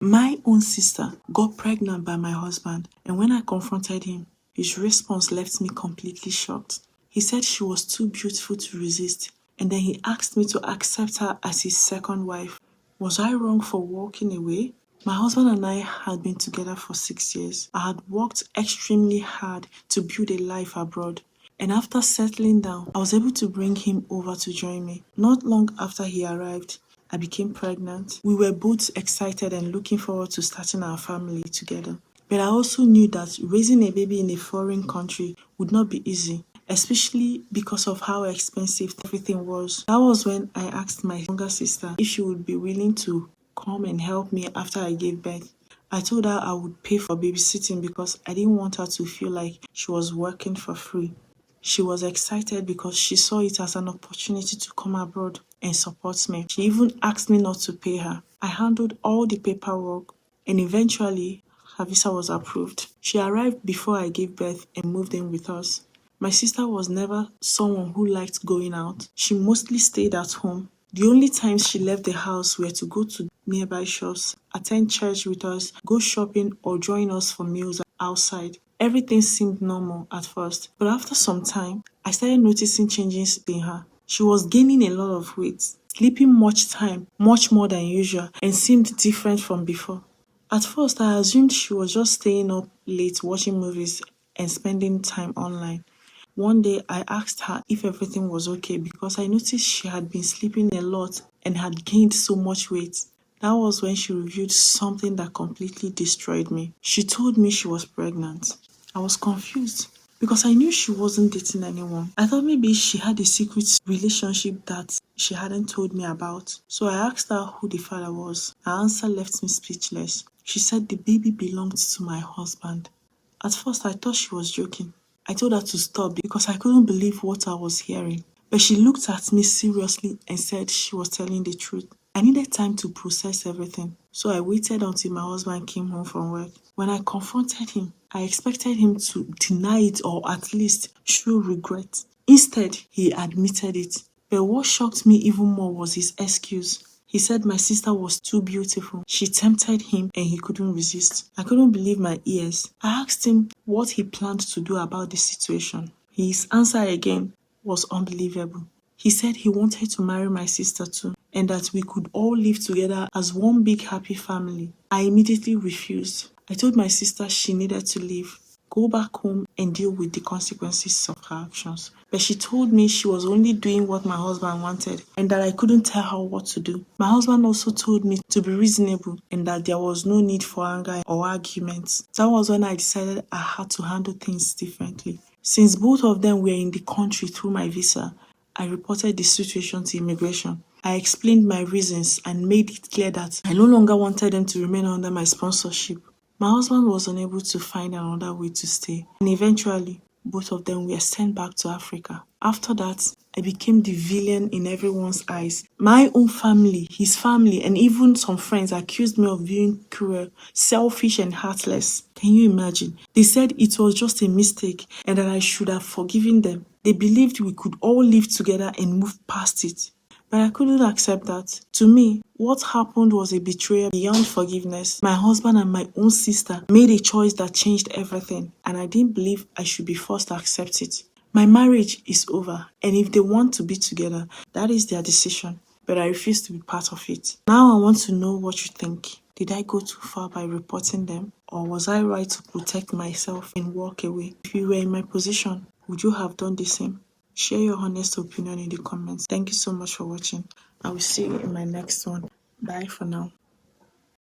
My own sister got pregnant by my husband, and when I confronted him, his response left me completely shocked. He said she was too beautiful to resist, and then he asked me to accept her as his second wife. Was I wrong for walking away? My husband and I had been together for 6 years. I had worked extremely hard to build a life abroad. And after settling down, I was able to bring him over to join me. Not long after he arrived, I became pregnant. We were both excited and looking forward to starting our family together. But I also knew that raising a baby in a foreign country would not be easy, especially because of how expensive everything was. That was when I asked my younger sister if she would be willing to come and help me after I gave birth. I told her I would pay for babysitting because I didn't want her to feel like she was working for free. She was excited because she saw it as an opportunity to come abroad and support me. She even asked me not to pay her. I handled all the paperwork, and eventually her visa was approved. She arrived before I gave birth and moved in with us. My sister was never someone who liked going out. She mostly stayed at home. The only times she left the house were to go to nearby shops, attend church with us, go shopping, or join us for meals outside. Everything seemed normal at first, but after some time, I started noticing changes in her. She was gaining a lot of weight, sleeping much more than usual, and seemed different from before. At first, I assumed she was just staying up late watching movies and spending time online. One day, I asked her if everything was okay because I noticed she had been sleeping a lot and had gained so much weight. That was when she revealed something that completely destroyed me. She told me she was pregnant. I was confused because I knew she wasn't dating anyone. I thought maybe she had a secret relationship that she hadn't told me about. So I asked her who the father was. Her answer left me speechless. She said the baby belonged to my husband. At first, I thought she was joking. I told her to stop because I couldn't believe what I was hearing. But she looked at me seriously and said she was telling the truth. I needed time to process everything, so I waited until my husband came home from work. When I confronted him, I expected him to deny it or at least show regret. Instead, he admitted it. But what shocked me even more was his excuse. He said my sister was too beautiful. She tempted him and he couldn't resist. I couldn't believe my ears. I asked him what he planned to do about the situation. His answer again was unbelievable. He said he wanted to marry my sister too, and that we could all live together as one big happy family. I immediately refused. I told my sister she needed to leave, go back home and deal with the consequences of her actions. But she told me she was only doing what my husband wanted and that I couldn't tell her what to do. My husband also told me to be reasonable and that there was no need for anger or arguments. That was when I decided I had to handle things differently. Since both of them were in the country through my visa, I reported the situation to immigration. I explained my reasons and made it clear that I no longer wanted them to remain under my sponsorship. My husband was unable to find another way to stay, and eventually, both of them were sent back to Africa. After that, I became the villain in everyone's eyes. My own family, his family, and even some friends accused me of being cruel, selfish, and heartless. Can you imagine? They said it was just a mistake and that I should have forgiven them. They believed we could all live together and move past it. But I couldn't accept that. To me, what happened was a betrayal beyond forgiveness. My husband and my own sister made a choice that changed everything, and I didn't believe I should be forced to accept it. My marriage is over, and if they want to be together, that is their decision. But I refuse to be part of it. Now I want to know what you think. Did I go too far by reporting them? Or was I right to protect myself and walk away? If you were in my position, would you have done the same? Share your honest opinion in the comments. Thank you so much for watching. I will see you in my next one. Bye for now.